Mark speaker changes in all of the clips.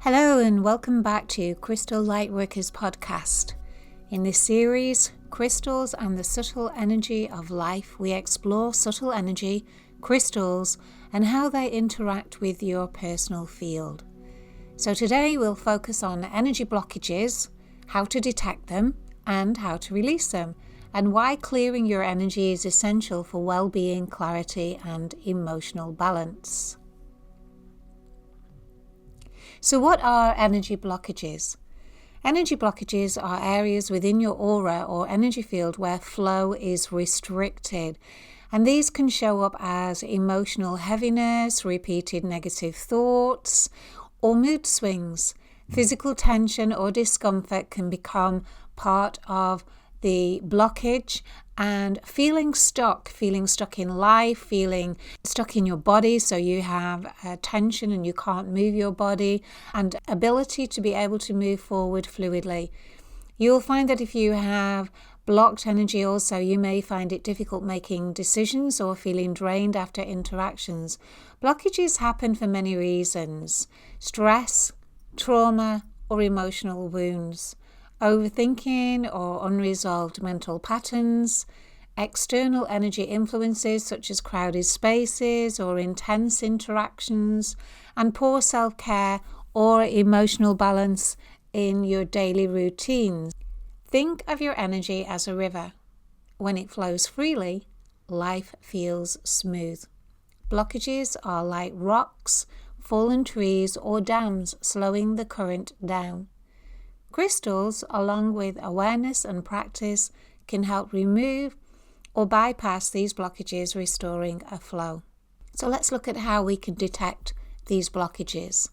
Speaker 1: Hello and welcome back to Crystal Lightworkers podcast. In this series, Crystals and the Subtle Energy of Life, we explore subtle energy, crystals, and how they interact with your personal field. So today we'll focus on energy blockages, how to detect them, and how to release them, and why clearing your energy is essential for well-being, clarity, and emotional balance. So what are energy blockages? Energy blockages are areas within your aura or energy field where flow is restricted. And these can show up as emotional heaviness, repeated negative thoughts, or mood swings. Physical tension or discomfort can become part of the blockage, and feeling stuck in life, feeling stuck in your body, so you have tension and you can't move your body, and ability to be able to move forward fluidly. You'll find that if you have blocked energy also, you may find it difficult making decisions or feeling drained after interactions. Blockages happen for many reasons: stress, trauma, or emotional wounds, overthinking or unresolved mental patterns, external energy influences such as crowded spaces or intense interactions, and poor self-care or emotional balance in your daily routines. Think of your energy as a river. When it flows freely, life feels smooth. Blockages are like rocks, fallen trees, or dams slowing the current down. Crystals, along with awareness and practice, can help remove or bypass these blockages, restoring a flow. So let's look at how we can detect these blockages.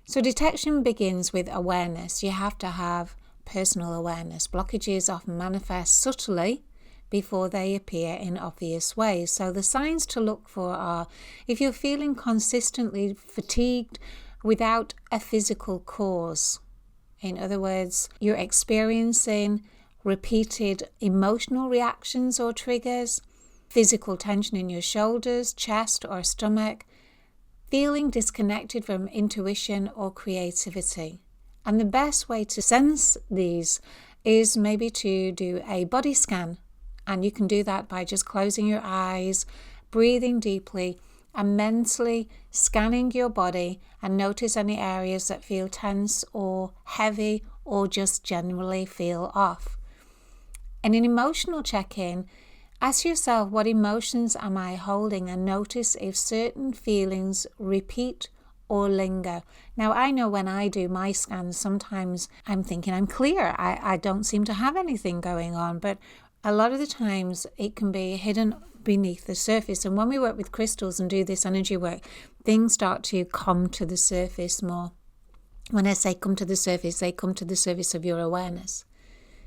Speaker 1: So detection begins with awareness. You have to have personal awareness. Blockages often manifest subtly before they appear in obvious ways. So the signs to look for are if you're feeling consistently fatigued without a physical cause. In other words, you're experiencing repeated emotional reactions or triggers, physical tension in your shoulders, chest, or stomach, feeling disconnected from intuition or creativity. And the best way to sense these is maybe to do a body scan. And you can do that by just closing your eyes, breathing deeply, and mentally scanning your body and notice any areas that feel tense or heavy or just generally feel off. In an emotional check-in, ask yourself, what emotions am I holding, and notice if certain feelings repeat or linger. Now, I know when I do my scans, sometimes I'm thinking I'm clear. I don't seem to have anything going on, but a lot of the times it can be hidden beneath the surface. And when we work with crystals and do this energy work, things start to come to the surface more. When I say come to the surface, they come to the surface of your awareness.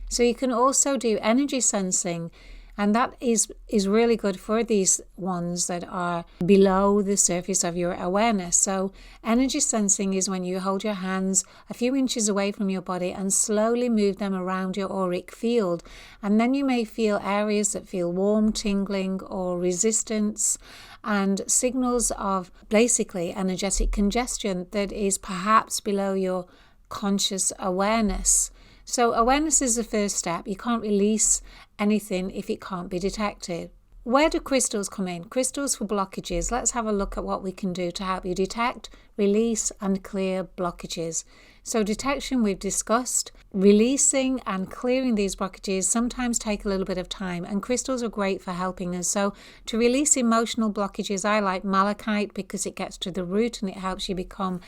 Speaker 1: So you can also do energy sensing, and that is really good for these ones that are below the surface of your awareness. So energy sensing is when you hold your hands a few inches away from your body and slowly move them around your auric field. And then you may feel areas that feel warm, tingling, or resistance, and signals of basically energetic congestion that is perhaps below your conscious awareness. So awareness is the first step. You can't release anything if it can't be detected. Where do crystals come in? Crystals for blockages. Let's have a look at what we can do to help you detect, release, and clear blockages. So detection we've discussed. Releasing and clearing these blockages sometimes take a little bit of time, and crystals are great for helping us. So to release emotional blockages, I like malachite because it gets to the root and it helps you become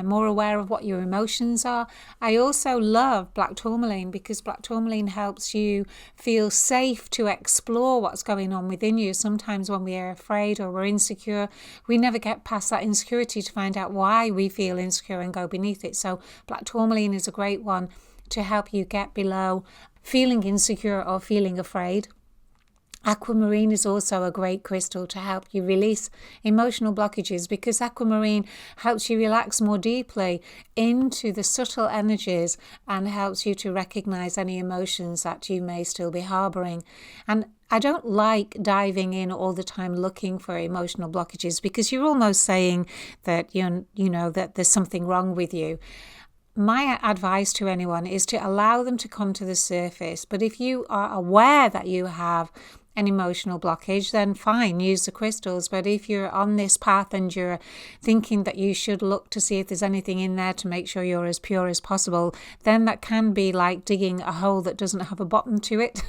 Speaker 1: more aware of what your emotions are. I also love black tourmaline because black tourmaline helps you feel safe to explore what's going on within you. Sometimes when we are afraid or we're insecure, we never get past that insecurity to find out why we feel insecure and go beneath it. So black tourmaline is a great one to help you get below feeling insecure or feeling afraid. Aquamarine is also a great crystal to help you release emotional blockages, because aquamarine helps you relax more deeply into the subtle energies and helps you to recognize any emotions that you may still be harboring. And I don't like diving in all the time looking for emotional blockages, because you're almost saying that you know that there's something wrong with you. My advice to anyone is to allow them to come to the surface. But if you are aware that you have an emotional blockage, then fine, use the crystals. But if you're on this path and you're thinking that you should look to see if there's anything in there to make sure you're as pure as possible, then that can be like digging a hole that doesn't have a bottom to it.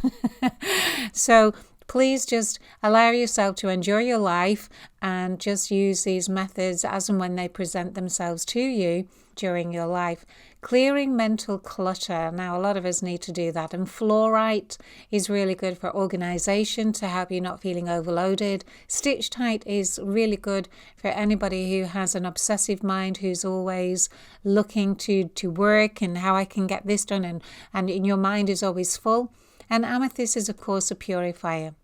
Speaker 1: So please just allow yourself to enjoy your life and just use these methods as and when they present themselves to you during your life. Clearing mental clutter. Now, a lot of us need to do that. And fluorite is really good for organization to help you not feeling overloaded. Stitch-tite is really good for anybody who has an obsessive mind, who's always looking to work and how I can get this done, and your mind is always full. And amethyst is, of course, a purifier.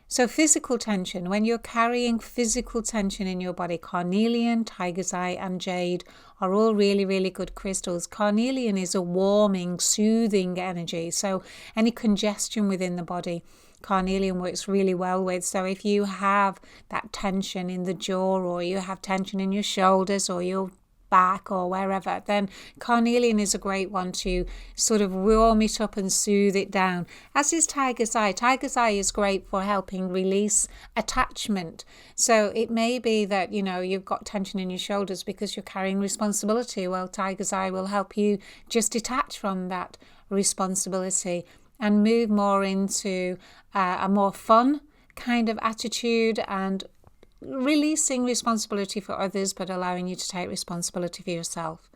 Speaker 1: So physical tension, when you're carrying physical tension in your body, carnelian, tiger's eye and jade are all really, really good crystals. Carnelian is a warming, soothing energy. So any congestion within the body, carnelian works really well with. So if you have that tension in the jaw, or you have tension in your shoulders or your back or wherever, then carnelian is a great one to sort of warm it up and soothe it down, as is tiger's eye. Tiger's eye is great for helping release attachment. So it may be that you've got tension in your shoulders because you're carrying responsibility. Well, tiger's eye will help you just detach from that responsibility and move more into a more fun kind of attitude, and releasing responsibility for others, but allowing you to take responsibility for yourself.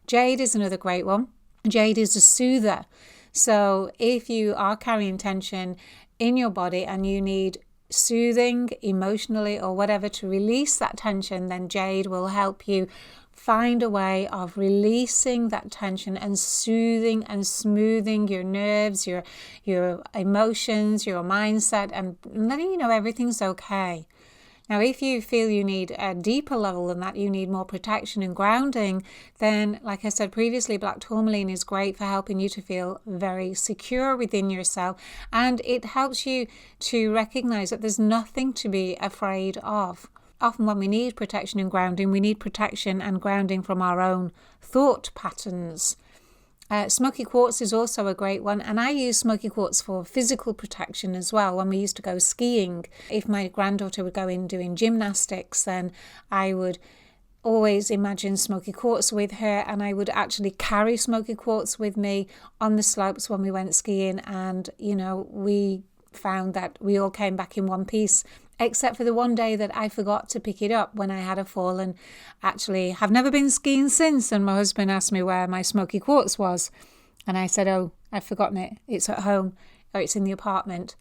Speaker 1: Jade is another great one. Jade is a soother. So if you are carrying tension in your body and you need soothing emotionally or whatever to release that tension, then jade will help you find a way of releasing that tension and soothing and smoothing your nerves, your emotions, your mindset, and letting you know everything's okay. Now, if you feel you need a deeper level than that, you need more protection and grounding, then, like I said previously, black tourmaline is great for helping you to feel very secure within yourself. And it helps you to recognize that there's nothing to be afraid of. Often when we need protection and grounding, we need protection and grounding from our own thought patterns. Smoky quartz is also a great one, and I use smoky quartz for physical protection as well. When we used to go skiing, if my granddaughter would go in doing gymnastics, then I would always imagine smoky quartz with her, and I would actually carry smoky quartz with me on the slopes when we went skiing, and we found that we all came back in one piece, except for the one day that I forgot to pick it up when I had a fall, and actually have never been skiing since. And my husband asked me where my smoky quartz was, and I said, oh, I've forgotten it. It's at home, or it's in the apartment.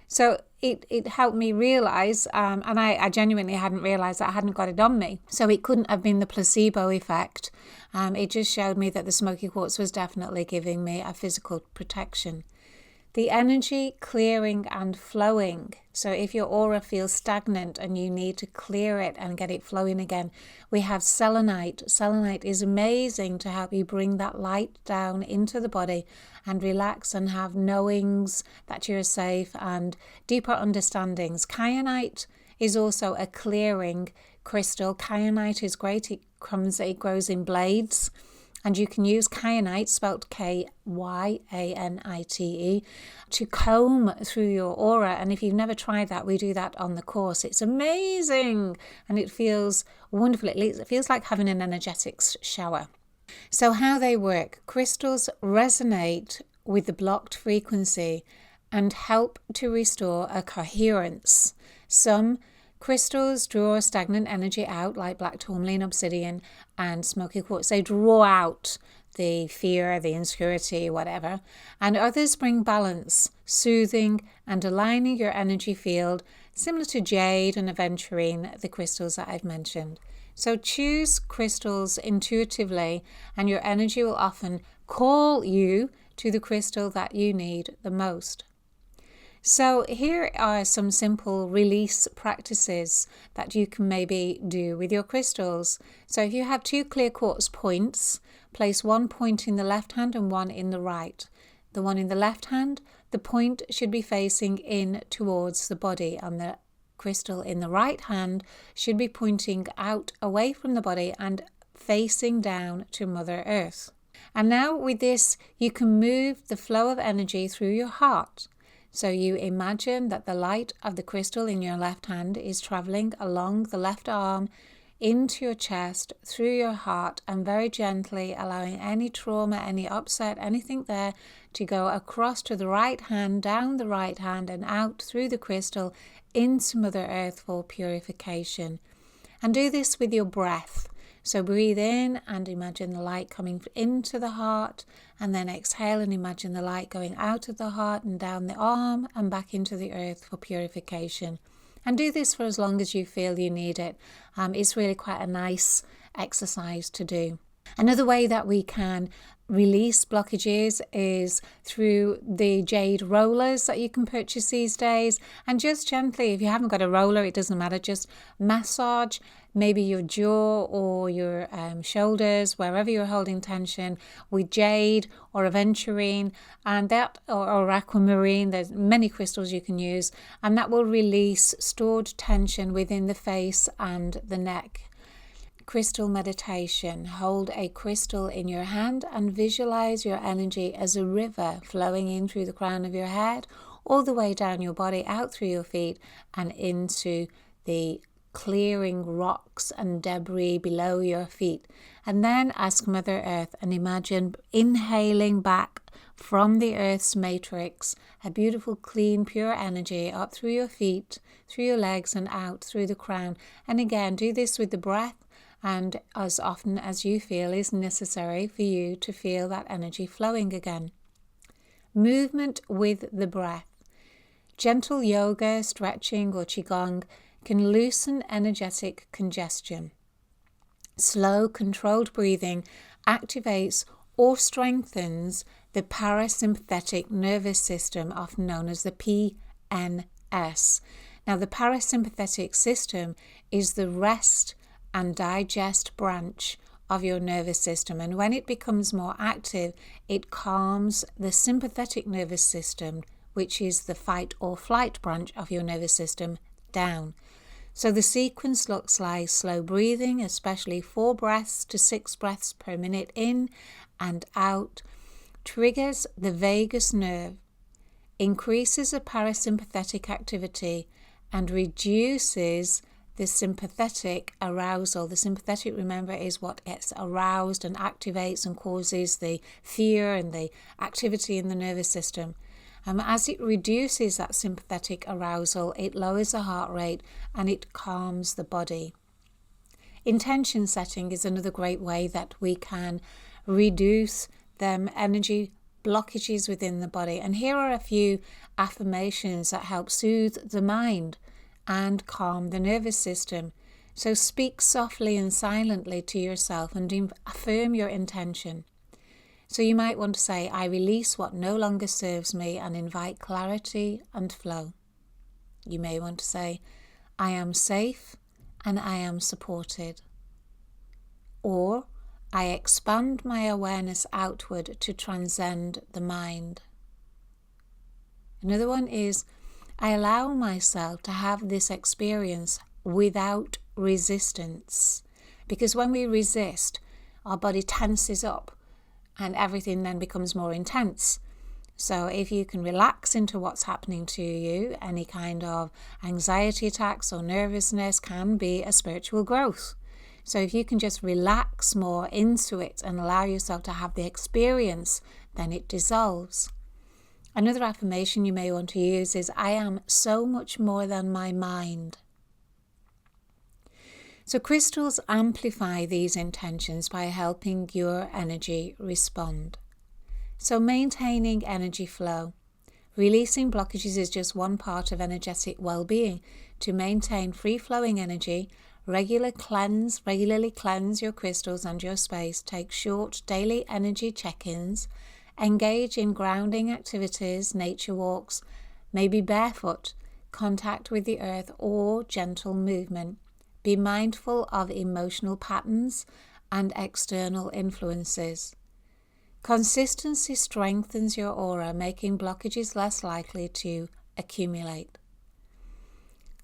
Speaker 1: So it helped me realise, and I genuinely hadn't realised that I hadn't got it on me. So it couldn't have been the placebo effect. It just showed me that the smoky quartz was definitely giving me a physical protection. The energy clearing and flowing. So if your aura feels stagnant and you need to clear it and get it flowing again, we have selenite. Selenite is amazing to help you bring that light down into the body and relax and have knowings that you're safe and deeper understandings. Kyanite is also a clearing crystal. Kyanite is great. It grows in blades. And you can use kyanite, spelt Kyanite, to comb through your aura. And if you've never tried that, we do that on the course. It's amazing. And it feels wonderful. It feels like having an energetics shower. So how they work. Crystals resonate with the blocked frequency and help to restore a coherence. Some crystals draw stagnant energy out, like black tourmaline, obsidian, and smoky quartz. They draw out the fear, the insecurity, whatever. And others bring balance, soothing, and aligning your energy field, similar to jade and aventurine, the crystals that I've mentioned. So choose crystals intuitively, and your energy will often call you to the crystal that you need the most. So here are some simple release practices that you can maybe do with your crystals. So if you have 2 clear quartz points, place 1 point in the left hand and 1 in the right. The one in the left hand, the point should be facing in towards the body, and the crystal in the right hand should be pointing out away from the body and facing down to Mother Earth. And now with this, you can move the flow of energy through your heart. So you imagine that the light of the crystal in your left hand is traveling along the left arm into your chest, through your heart, and very gently allowing any trauma, any upset, anything there to go across to the right hand, down the right hand, and out through the crystal into Mother Earth for purification. And do this with your breath. So breathe in and imagine the light coming into the heart, and then exhale and imagine the light going out of the heart and down the arm and back into the earth for purification. And do this for as long as you feel you need it. It's really quite a nice exercise to do. Another way that we can release blockages is through the jade rollers that you can purchase these days. And just gently, if you haven't got a roller, it doesn't matter, just massage maybe your jaw or your shoulders, wherever you're holding tension, with jade or aventurine and that, or aquamarine. There's many crystals you can use, and that will release stored tension within the face and the neck. Crystal meditation. Hold a crystal in your hand and visualize your energy as a river flowing in through the crown of your head, all the way down your body, out through your feet and into the clearing rocks and debris below your feet. And then ask Mother Earth and imagine inhaling back from the Earth's matrix a beautiful, clean, pure energy up through your feet, through your legs and out through the crown. And again, do this with the breath, and as often as you feel is necessary for you to feel that energy flowing again. Movement with the breath. Gentle yoga, stretching or qigong can loosen energetic congestion. Slow, controlled breathing activates or strengthens the parasympathetic nervous system, often known as the PNS. Now, the parasympathetic system is the rest and digest branch of your nervous system, and when it becomes more active, it calms the sympathetic nervous system, which is the fight or flight branch of your nervous system, down. So the sequence looks like slow breathing, especially 4 breaths to 6 breaths per minute in and out, triggers the vagus nerve, increases the parasympathetic activity, and reduces the sympathetic arousal. The sympathetic, remember, is what gets aroused and activates and causes the fear and the activity in the nervous system. As it reduces that sympathetic arousal, it lowers the heart rate and it calms the body. Intention setting is another great way that we can reduce them energy blockages within the body. And here are a few affirmations that help soothe the mind and calm the nervous system. So speak softly and silently to yourself and affirm your intention. So you might want to say, I release what no longer serves me and invite clarity and flow. You may want to say, I am safe and I am supported. Or, I expand my awareness outward to transcend the mind. Another one is, I allow myself to have this experience without resistance. Because when we resist, our body tenses up and everything then becomes more intense. So if you can relax into what's happening to you, any kind of anxiety attacks or nervousness can be a spiritual growth. So if you can just relax more into it and allow yourself to have the experience, then it dissolves. Another affirmation you may want to use is, I am so much more than my mind. So crystals amplify these intentions by helping your energy respond. So maintaining energy flow. Releasing blockages is just one part of energetic well-being. To maintain free-flowing energy, regularly cleanse your crystals and your space. Take short daily energy check-ins. Engage in grounding activities, nature walks, maybe barefoot, contact with the earth, or gentle movement. Be mindful of emotional patterns and external influences. Consistency strengthens your aura, making blockages less likely to accumulate.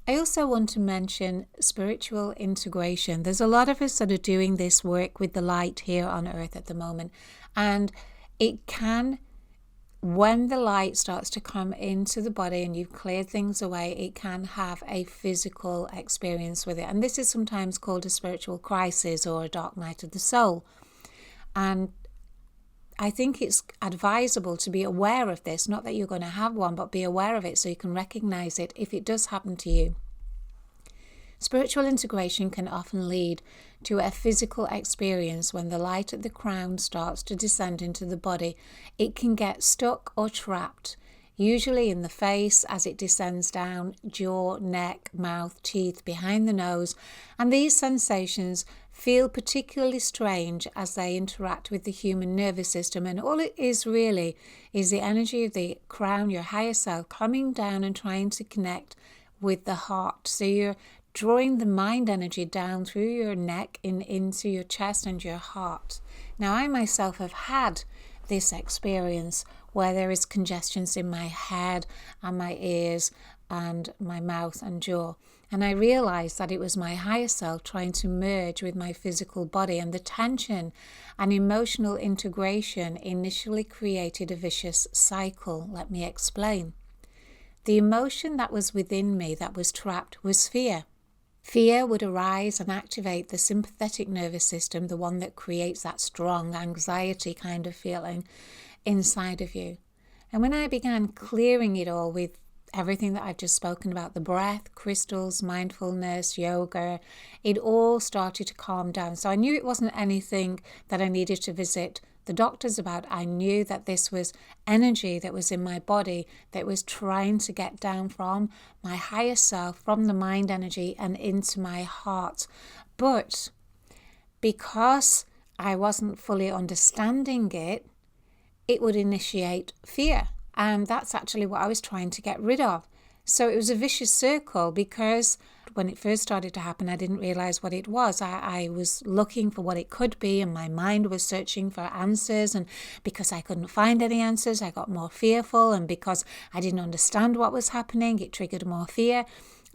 Speaker 1: I also want to mention spiritual integration. There's a lot of us that are doing this work with the light here on earth at the moment, and it can, when the light starts to come into the body and you've cleared things away, it can have a physical experience with it. And this is sometimes called a spiritual crisis or a dark night of the soul. And I think it's advisable to be aware of this, not that you're going to have one, but be aware of it so you can recognize it if it does happen to you. Spiritual integration can often lead to a physical experience when the light at the crown starts to descend into the body. It can get stuck or trapped, usually in the face as it descends down, jaw, neck, mouth, teeth, behind the nose, and these sensations feel particularly strange as they interact with the human nervous system. And all it is really is the energy of the crown, your higher self, coming down and trying to connect with the heart. So you're drawing the mind energy down through your neck into your chest and your heart. Now, I myself have had this experience where there is congestions in my head and my ears and my mouth and jaw. And I realized that it was my higher self trying to merge with my physical body, and the tension and emotional integration initially created a vicious cycle. Let me explain. The emotion that was within me that was trapped was fear. Fear would arise and activate the sympathetic nervous system, the one that creates that strong anxiety kind of feeling inside of you. And when I began clearing it all with everything that I've just spoken about, the breath, crystals, mindfulness, yoga, it all started to calm down. So I knew it wasn't anything that I needed to visit the doctors about. I knew that this was energy that was in my body that was trying to get down from my higher self, from the mind energy and into my heart. But because I wasn't fully understanding it, it would initiate fear. And that's actually what I was trying to get rid of. So it was a vicious circle, because when it first started to happen, I didn't realize what it was. I was looking for what it could be, and my mind was searching for answers. And because I couldn't find any answers, I got more fearful. And because I didn't understand what was happening, it triggered more fear.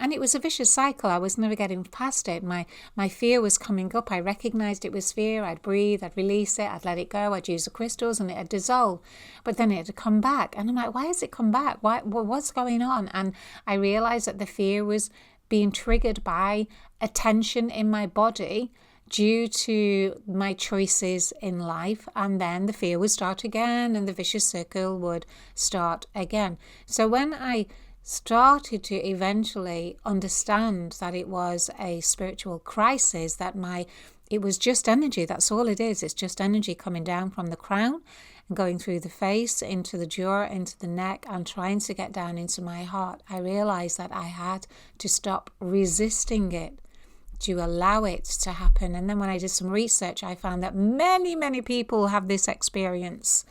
Speaker 1: And it was a vicious cycle. I was never getting past it. My fear was coming up. I recognized it was fear. I'd breathe, I'd release it, I'd let it go. I'd use the crystals and it'd dissolve. But then it'd come back. And I'm like, why has it come back? What's going on? And I realized that the fear was being triggered by a tension in my body due to my choices in life. And then the fear would start again and the vicious circle would start again. So when I started to eventually understand that it was a spiritual crisis, that it was just energy. That's all it is. It's just energy coming down from the crown and going through the face, into the jaw, into the neck, and trying to get down into my heart. I realized that I had to stop resisting it, to allow it to happen. And then when I did some research, I found that many, many people have this experience,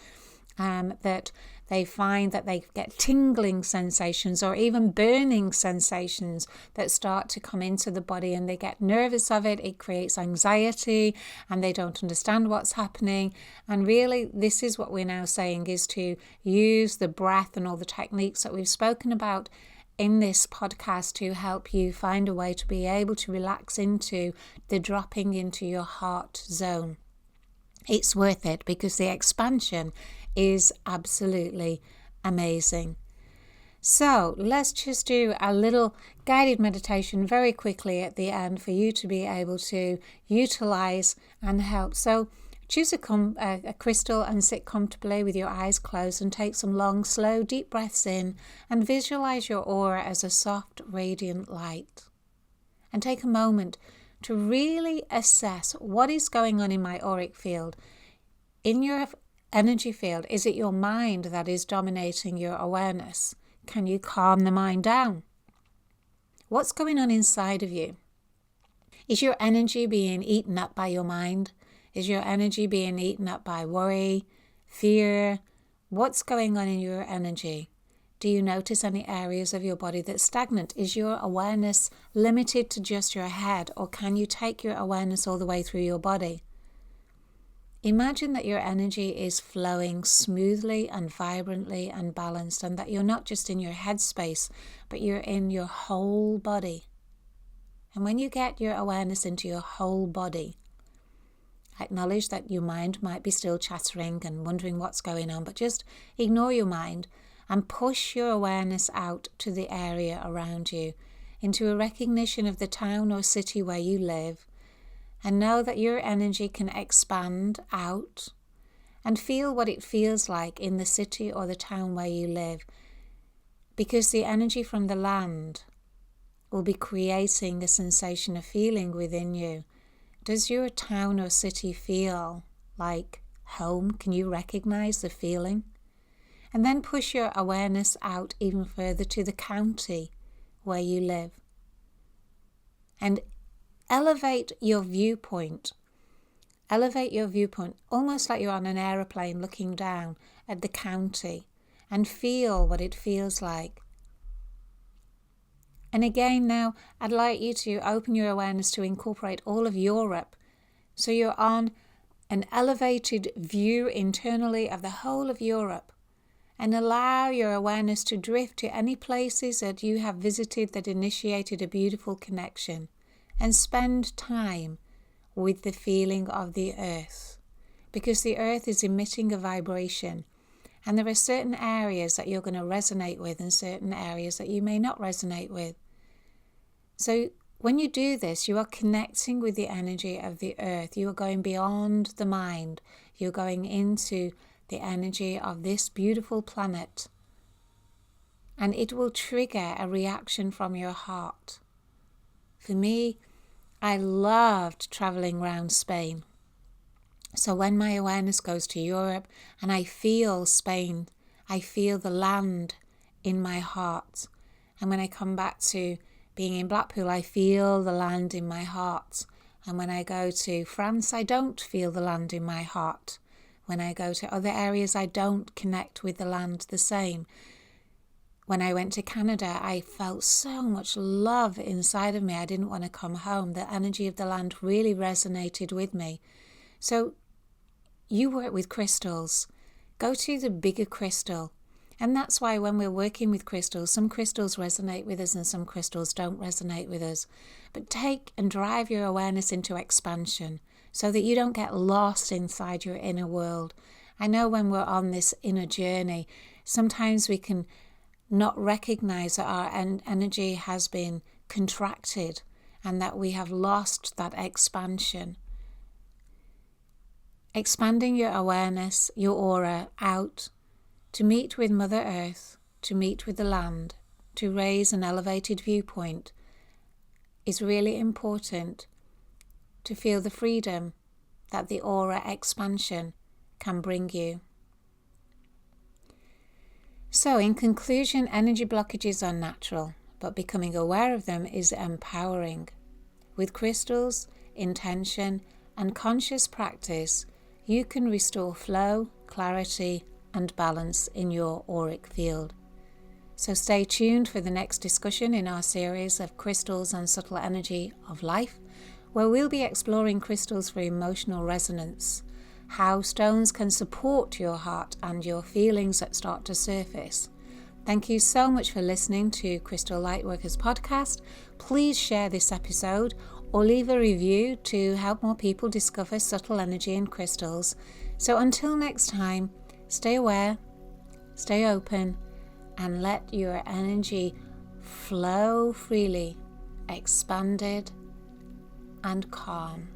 Speaker 1: that they find that they get tingling sensations or even burning sensations that start to come into the body, and they get nervous of it. It creates anxiety and they don't understand what's happening. And really, this is what we're now saying, is to use the breath and all the techniques that we've spoken about in this podcast to help you find a way to be able to relax into the dropping into your heart zone. It's worth it, because the expansion is absolutely amazing. So let's just do a little guided meditation very quickly at the end for you to be able to utilize and help. So choose a crystal and sit comfortably with your eyes closed, and take some long, slow, deep breaths in, and visualize your aura as a soft, radiant light. And take a moment to really assess what is going on in my auric field. In your energy field, is it your mind that is dominating your awareness? Can you calm the mind down? What's going on inside of you? Is your energy being eaten up by your mind? Is your energy being eaten up by worry, fear? What's going on in your energy? Do you notice any areas of your body that's stagnant? Is your awareness limited to just your head, or can you take your awareness all the way through your body? Imagine that your energy is flowing smoothly and vibrantly and balanced, and that you're not just in your head space, but you're in your whole body. And when you get your awareness into your whole body, acknowledge that your mind might be still chattering and wondering what's going on, but just ignore your mind and push your awareness out to the area around you, into a recognition of the town or city where you live, and know that your energy can expand out, and feel what it feels like in the city or the town where you live, because the energy from the land will be creating a sensation of feeling within you. Does your town or city feel like home? Can you recognize the feeling? And then push your awareness out even further to the county where you live. And elevate your viewpoint. Elevate your viewpoint, almost like you're on an aeroplane looking down at the county, and feel what it feels like. And again now, I'd like you to open your awareness to incorporate all of Europe. So you're on an elevated view internally of the whole of Europe. And allow your awareness to drift to any places that you have visited that initiated a beautiful connection. And spend time with the feeling of the earth. Because the earth is emitting a vibration. And there are certain areas that you're going to resonate with and certain areas that you may not resonate with. So when you do this, you are connecting with the energy of the earth. You are going beyond the mind. You're going into the energy of this beautiful planet. And it will trigger a reaction from your heart. For me, I loved traveling around Spain. So when my awareness goes to Europe and I feel Spain, I feel the land in my heart. And when I come back to being in Blackpool, I feel the land in my heart. And when I go to France, I don't feel the land in my heart. When I go to other areas, I don't connect with the land the same. When I went to Canada, I felt so much love inside of me. I didn't want to come home. The energy of the land really resonated with me. So you work with crystals. Go to the bigger crystal. And that's why when we're working with crystals, some crystals resonate with us and some crystals don't resonate with us. But take and drive your awareness into expansion so that you don't get lost inside your inner world. I know when we're on this inner journey, sometimes we can not recognize that our energy has been contracted and that we have lost that expansion. Expanding your awareness, your aura out to meet with Mother Earth, to meet with the land, to raise an elevated viewpoint is really important to feel the freedom that the aura expansion can bring you. So in conclusion, energy blockages are natural, but becoming aware of them is empowering. With crystals, intention, and conscious practice, you can restore flow, clarity, and balance in your auric field. So stay tuned for the next discussion in our series of crystals and subtle energy of life, where we'll be exploring crystals for emotional resonance, how stones can support your heart and your feelings that start to surface. Thank you so much for listening to Crystal Lightworkers podcast. Please share this episode or leave a review to help more people discover subtle energy in crystals. So until next time, stay aware, stay open, and let your energy flow freely, expanded and calm.